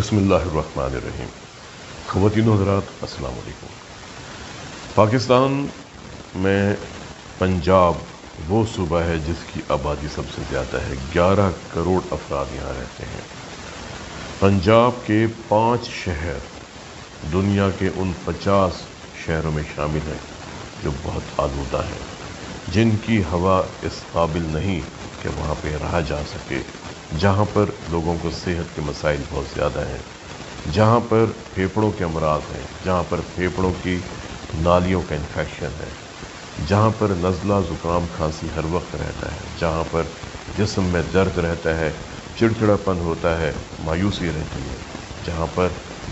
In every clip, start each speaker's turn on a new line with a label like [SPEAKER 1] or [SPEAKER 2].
[SPEAKER 1] बिस्मिल्लाहिर्रहमानिर्रहीम। ख़वातीन और हज़रात, अस्सलाम वालेकुम। पाकिस्तान में पंजाब वो सूबा है जिसकी आबादी सबसे ज़्यादा है। 11 करोड़ अफराद यहाँ रहते हैं। पंजाब के 5 शहर दुनिया के उन 50 शहरों में शामिल हैं जो बहुत आलूदा हैं, जिनकी हवा इस काबिल नहीं कि वहाँ पे रहा जा सके, जहाँ पर लोगों को सेहत के मसाइल बहुत ज़्यादा हैं, जहाँ पर फेफड़ों के अमराज हैं, जहाँ पर फेफड़ों की नालियों का इन्फेक्शन है, जहाँ पर नज़ला ज़ुकाम खांसी हर वक्त रहता है, जहाँ पर जिस्म में दर्द रहता है, चिड़चिड़ापन होता है, मायूसी रहती है, जहाँ पर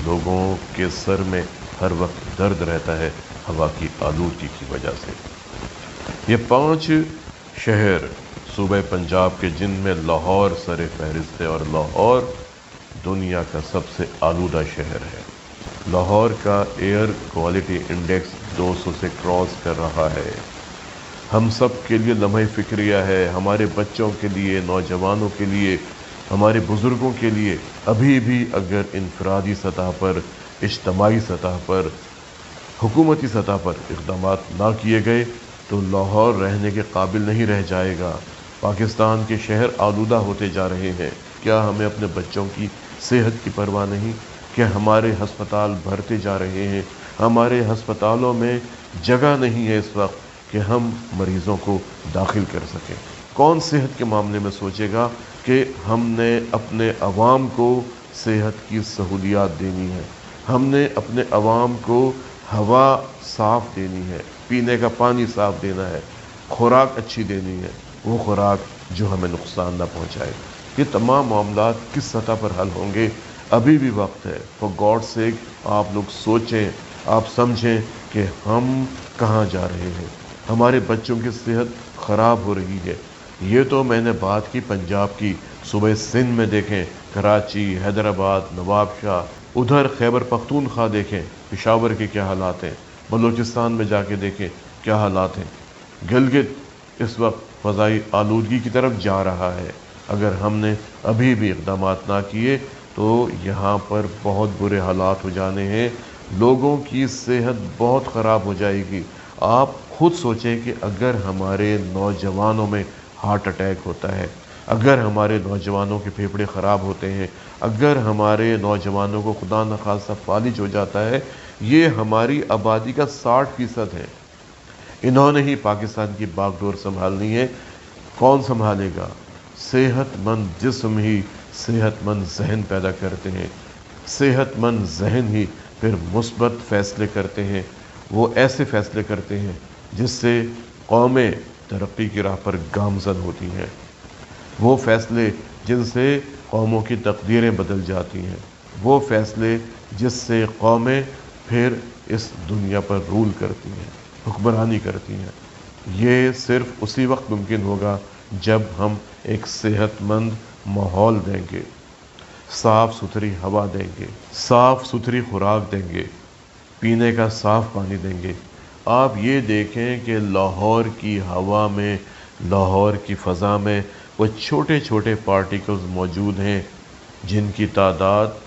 [SPEAKER 1] लोगों के सर में हर वक्त दर्द रहता है हवा की आलूदगी की वजह से। ये 5 शहर सूबे पंजाब के, जिनमें लाहौर सर फहरिस्त है, और लाहौर दुनिया का सबसे आलूदा शहर है। लाहौर का एयर क्वालिटी इंडेक्स 200 से क्रॉस कर रहा है। हम सब के लिए लम्हे फ़िक्रिया है, हमारे बच्चों के लिए, नौजवानों के लिए, हमारे बुज़ुर्गों के लिए। अभी भी अगर इनफरादी सतह पर, इज्तमाई सतह पर, हुकूमती सतह पर इक़दामात ना किए गए तो लाहौर रहने के काबिल नहीं रह जाएगा। पाकिस्तान के शहर आलूदा होते जा रहे हैं। क्या हमें अपने बच्चों की सेहत की परवाह नहीं? क्या हमारे हस्पताल भरते जा रहे हैं? हमारे हस्पतालों में जगह नहीं है इस वक्त कि हम मरीज़ों को दाखिल कर सकें। कौन सेहत के मामले में सोचेगा कि हमने अपने अवाम को सेहत की सहूलियात देनी है, हमने अपने अवाम को हवा साफ़ देनी है, पीने का पानी साफ़ देना है, खुराक अच्छी देनी है, वो खुराक जो हमें नुकसान ना पहुंचाए। ये तमाम मामलात किस सतह पर हल होंगे? अभी भी वक्त है। फॉर गॉड सेक आप लोग सोचें, आप समझें कि हम कहाँ जा रहे हैं। हमारे बच्चों की सेहत ख़राब हो रही है। ये तो मैंने बात की पंजाब की। सूबे सिंध में देखें, कराची, हैदराबाद, नवाबशाह, उधर खैबर पख्तूनख्वा देखें, पेशावर के क्या हालात हैं, बलूचिस्तान में जाके देखें क्या हालात हैं। गिलगित इस वक्त फ़ज़ाई आलूदगी की तरफ जा रहा है। अगर हमने अभी भी इक़दामात ना किए तो यहाँ पर बहुत बुरे हालात हो जाने हैं, लोगों की सेहत बहुत ख़राब हो जाएगी। आप खुद सोचें कि अगर हमारे नौजवानों में हार्ट अटैक होता है, अगर हमारे नौजवानों के फेफड़े ख़राब होते हैं, अगर हमारे नौजवानों को खुदा न खास्ता फालिज हो जाता है, ये हमारी आबादी का 60% है। इन्होंने ही पाकिस्तान की बागडोर संभालनी है। कौन संभालेगा? सेहतमंद जिस्म ही सेहतमंद जहन पैदा करते हैं, सेहतमंद जहन ही फिर मुस्बत फ़ैसले करते हैं। वो ऐसे फ़ैसले करते हैं जिससे कौमें तरक्की की राह पर गामज़न होती हैं, वो फ़ैसले जिनसे कौमों की तकदीरें बदल जाती हैं, वो फ़ैसले जिससे कौमें फिर इस दुनिया पर रूल करती हैं, हुक्मरानी करती हैं। ये सिर्फ़ उसी वक्त मुमकिन होगा जब हम एक सेहतमंद माहौल देंगे, साफ़ सुथरी हवा देंगे, साफ़ सुथरी खुराक देंगे, पीने का साफ़ पानी देंगे। आप ये देखें कि लाहौर की हवा में, लाहौर की फ़ज़ा में वो छोटे छोटे पार्टिकल्स मौजूद हैं जिनकी तादाद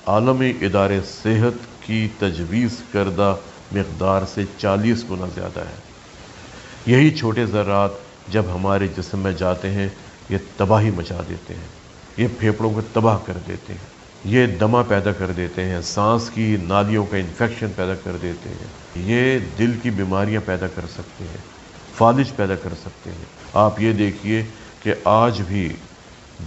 [SPEAKER 1] आलमी इदारे सेहत की तजवीज़ करदा मिक़दार से 40 गुना ज़्यादा है। यही छोटे ज़र्रात जब हमारे जिस्म में जाते हैं, ये तबाही मचा देते हैं, ये फेफड़ों को तबाह कर देते हैं, ये दमा पैदा कर देते हैं, सांस की नालियों का इन्फेक्शन पैदा कर देते हैं, ये दिल की बीमारियां पैदा कर सकते हैं, फालिज पैदा कर सकते हैं। आप ये देखिए कि आज भी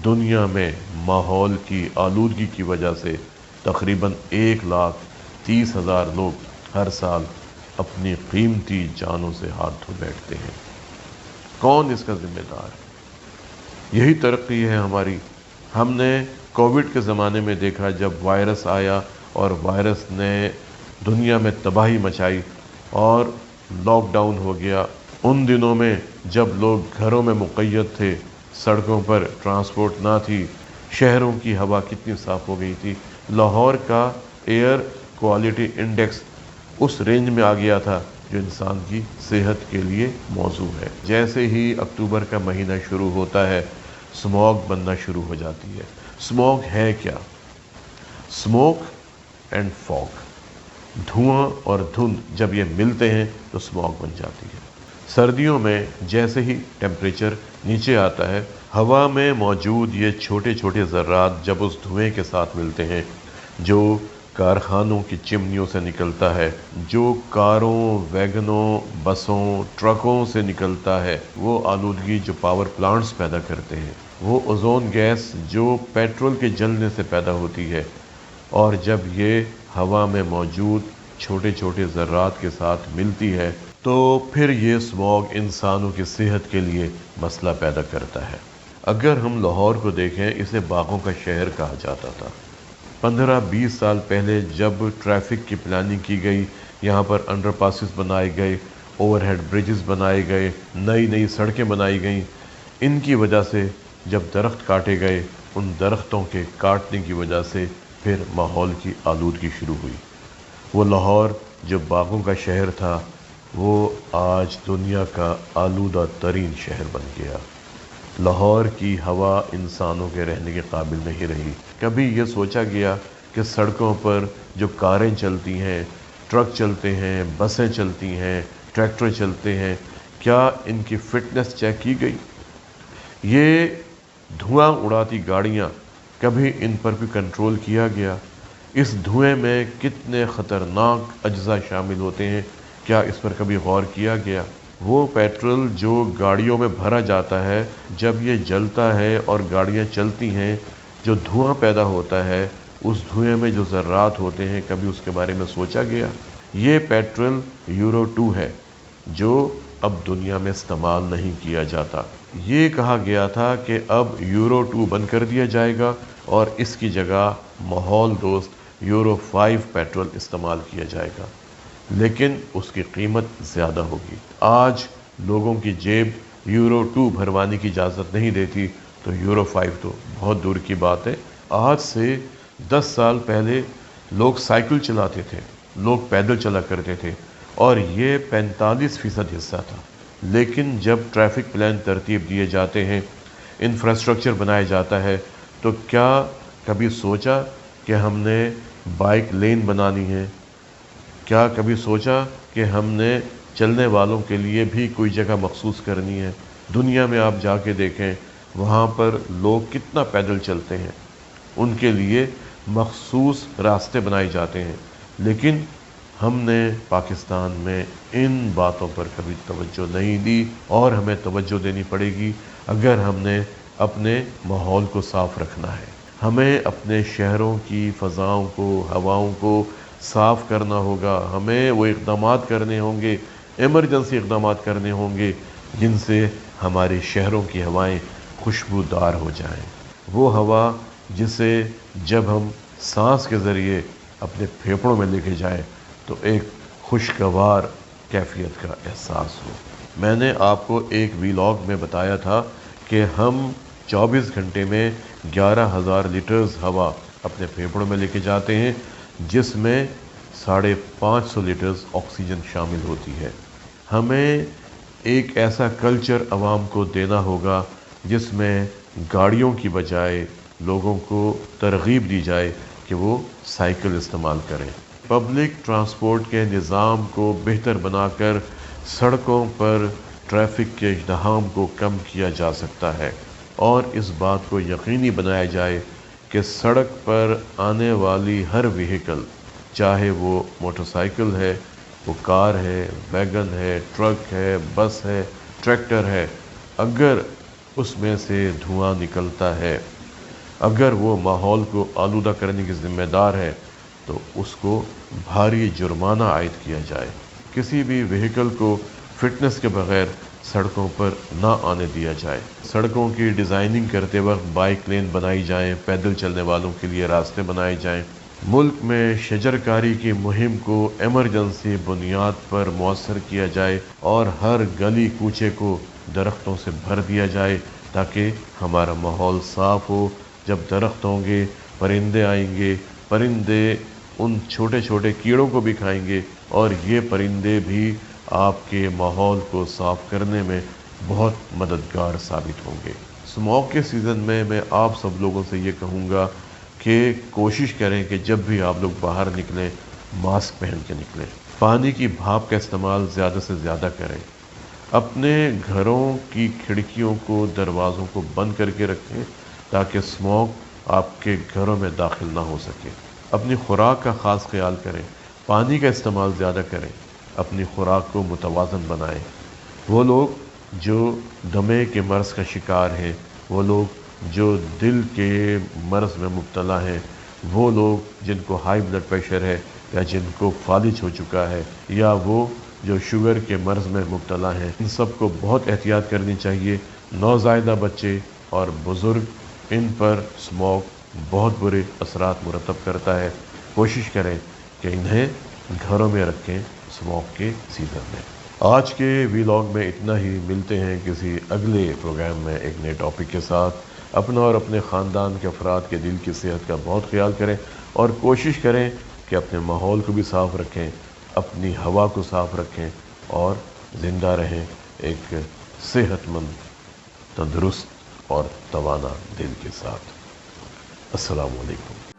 [SPEAKER 1] दुनिया में माहौल की आलूदगी की वजह से तकरीबन 1,30,000 लोग हर साल अपनी कीमती जानों से हाथ धो बैठते हैं। कौन इसका ज़िम्मेदार है? यही तरक्की है हमारी। हमने कोविड के ज़माने में देखा, जब वायरस आया और वायरस ने दुनिया में तबाही मचाई और लॉकडाउन हो गया। उन दिनों में जब लोग घरों में मुक़य्यद थे, सड़कों पर ट्रांसपोर्ट ना थी, शहरों की हवा कितनी साफ़ हो गई थी। लाहौर का एयर क्वालिटी इंडेक्स उस रेंज में आ गया था जो इंसान की सेहत के लिए मौजू है। जैसे ही अक्टूबर का महीना शुरू होता है, स्मॉग बनना शुरू हो जाती है। स्मॉग है क्या? स्मोक एंड फॉग, धुआं और धुंध जब ये मिलते हैं तो स्मॉग बन जाती है। सर्दियों में जैसे ही टेम्परेचर नीचे आता है, हवा में मौजूद ये छोटे छोटे ज़र्रात जब उस धुएं के साथ मिलते हैं जो कारखानों की चिमनियों से निकलता है, जो कारों, वैगनों, बसों, ट्रकों से निकलता है, वो आलूदगी जो पावर प्लांट्स पैदा करते हैं, वो ओजोन गैस जो पेट्रोल के जलने से पैदा होती है, और जब ये हवा में मौजूद छोटे छोटे ज़र्रात के साथ मिलती है तो फिर ये स्मॉग इंसानों की सेहत के लिए मसला पैदा करता है। अगर हम लाहौर को देखें, इसे बागों का शहर कहा जाता था। 15-20 साल पहले जब ट्रैफिक की प्लानिंग की गई, यहाँ पर अंडरपासेस बनाए गए, ओवरहेड ब्रिजेस बनाए गए, नई नई सड़कें बनाई गईं, इनकी वजह से जब दरख्त काटे गए, उन दरख्तों के काटने की वजह से फिर माहौल की आलूदगी शुरू हुई। वो लाहौर जो बागों का शहर था, वो आज दुनिया का आलूदा तरीन शहर बन गया। लाहौर की हवा इंसानों के रहने के काबिल नहीं रही। कभी ये सोचा गया कि सड़कों पर जो कारें चलती हैं, ट्रक चलते हैं, बसें चलती हैं, ट्रैक्टर चलते हैं, क्या इनकी फ़िटनेस चेक की गई? ये धुआं उड़ाती गाड़ियाँ, कभी इन पर भी कंट्रोल किया गया? इस धुएं में कितने ख़तरनाक अज्जा शामिल होते हैं, क्या इस पर कभी गौर किया गया? वो पेट्रोल जो गाड़ियों में भरा जाता है, जब ये जलता है और गाड़ियाँ चलती हैं, जो धुआं पैदा होता है, उस धुएं में जो ज़र्रात होते हैं, कभी उसके बारे में सोचा गया? ये पेट्रोल यूरो 2 है जो अब दुनिया में इस्तेमाल नहीं किया जाता। ये कहा गया था कि अब यूरो 2 बंद कर दिया जाएगा और इसकी जगह माहौल दोस्त यूरो 5 पेट्रोल इस्तेमाल किया जाएगा, लेकिन उसकी कीमत ज़्यादा होगी। आज लोगों की जेब यूरो 2 भरवाने की इजाज़त नहीं देती, तो यूरो 5 तो बहुत दूर की बात है। आज से 10 साल पहले लोग साइकिल चलाते थे, लोग पैदल चला करते थे, और ये 45% हिस्सा था। लेकिन जब ट्रैफिक प्लान तरतीब दिए जाते हैं, इंफ्रास्ट्रक्चर बनाया जाता है, तो क्या कभी सोचा कि हमने बाइक लेन बनानी है? क्या कभी सोचा कि हमने चलने वालों के लिए भी कोई जगह मखसूस करनी है? दुनिया में आप जाके देखें, वहाँ पर लोग कितना पैदल चलते हैं, उनके लिए मखसूस रास्ते बनाए जाते हैं। लेकिन हमने पाकिस्तान में इन बातों पर कभी तवज्जो नहीं दी, और हमें तवज्जो देनी पड़ेगी अगर हमने अपने माहौल को साफ़ रखना है। हमें अपने शहरों की फ़ज़ाओं को, हवाओं को साफ़ करना होगा। हमें वो इक़दामात करने होंगे, एमरजेंसी इक़दामात करने होंगे, जिनसे हमारे शहरों की हवाएं खुशबूदार हो जाएं। वो हवा जिसे जब हम सांस के ज़रिए अपने फेफड़ों में लेके जाएं तो एक खुशगवार कैफियत का एहसास हो। मैंने आपको एक वीलॉग में बताया था कि हम 24 घंटे में 11,000 लीटर्स हवा अपने फेफड़ों में लेके जाते हैं, जिसमें 550 लीटर्स ऑक्सीजन शामिल होती है। हमें एक ऐसा कल्चर आवाम को देना होगा जिसमें गाड़ियों की बजाय लोगों को तरगीब दी जाए कि वो साइकिल इस्तेमाल करें। पब्लिक ट्रांसपोर्ट के निज़ाम को बेहतर बनाकर सड़कों पर ट्रैफिक के इज़्दिहाम को कम किया जा सकता है, और इस बात को यकीनी बनाया जाए कि सड़क पर आने वाली हर व्हीकल, चाहे वो मोटरसाइकिल है, वो कार है, वैगन है, ट्रक है, बस है, ट्रैक्टर है, अगर उसमें से धुआं निकलता है, अगर वो माहौल को आलूदा करने की ज़िम्मेदार है, तो उसको भारी जुर्माना आयद किया जाए। किसी भी व्हीकल को फिटनेस के बगैर सड़कों पर ना आने दिया जाए। सड़कों की डिज़ाइनिंग करते वक्त बाइक लेन बनाई जाएं, पैदल चलने वालों के लिए रास्ते बनाए जाएं। मुल्क में शजरकारी की मुहिम को एमरजेंसी बुनियाद पर मौसर किया जाए और हर गली कूचे को दरख्तों से भर दिया जाए, ताकि हमारा माहौल साफ़ हो। जब दरख्त होंगे, परिंदे आएंगे, परिंदे उन छोटे छोटे कीड़ों को भी खाएंगे, और ये परिंदे भी आपके माहौल को साफ़ करने में बहुत मददगार साबित होंगे। स्मॉग के सीज़न में मैं आप सब लोगों से ये कहूँगा کہ کوشش کریں کہ جب بھی آپ لوگ باہر نکلیں ماسک پہن کے نکلیں، پانی کی بھاپ کا استعمال زیادہ سے زیادہ کریں، اپنے گھروں کی کھڑکیوں کو دروازوں کو بند کر کے رکھیں تاکہ اسموک آپ کے گھروں میں داخل نہ ہو سکے، اپنی خوراک کا خاص خیال کریں، پانی کا استعمال زیادہ کریں، اپنی خوراک کو متوازن بنائیں۔ وہ لوگ جو دمے کے مرض کا شکار ہیں، وہ لوگ جو دل کے مرض میں مبتلا ہیں، وہ لوگ جن کو ہائی بلڈ پریشر ہے یا جن کو فالج ہو چکا ہے، یا وہ جو شوگر کے مرض میں مبتلا ہیں، ان سب کو بہت احتیاط کرنی چاہیے۔ نوزائیدہ بچے اور بزرگ، ان پر اسموک بہت برے اثرات مرتب کرتا ہے۔ کوشش کریں کہ انہیں گھروں میں رکھیں اسموک کے سیزن میں۔ آج کے ویلاگ میں اتنا ہی، ملتے ہیں کسی اگلے پروگرام میں ایک نئے ٹاپک کے ساتھ۔ اپنا اور اپنے خاندان کے افراد کے دل کی صحت کا بہت خیال کریں اور کوشش کریں کہ اپنے ماحول کو بھی صاف رکھیں، اپنی ہوا کو صاف رکھیں اور زندہ رہیں ایک صحت مند، تندرست اور توانا دل کے ساتھ۔ السلام علیکم۔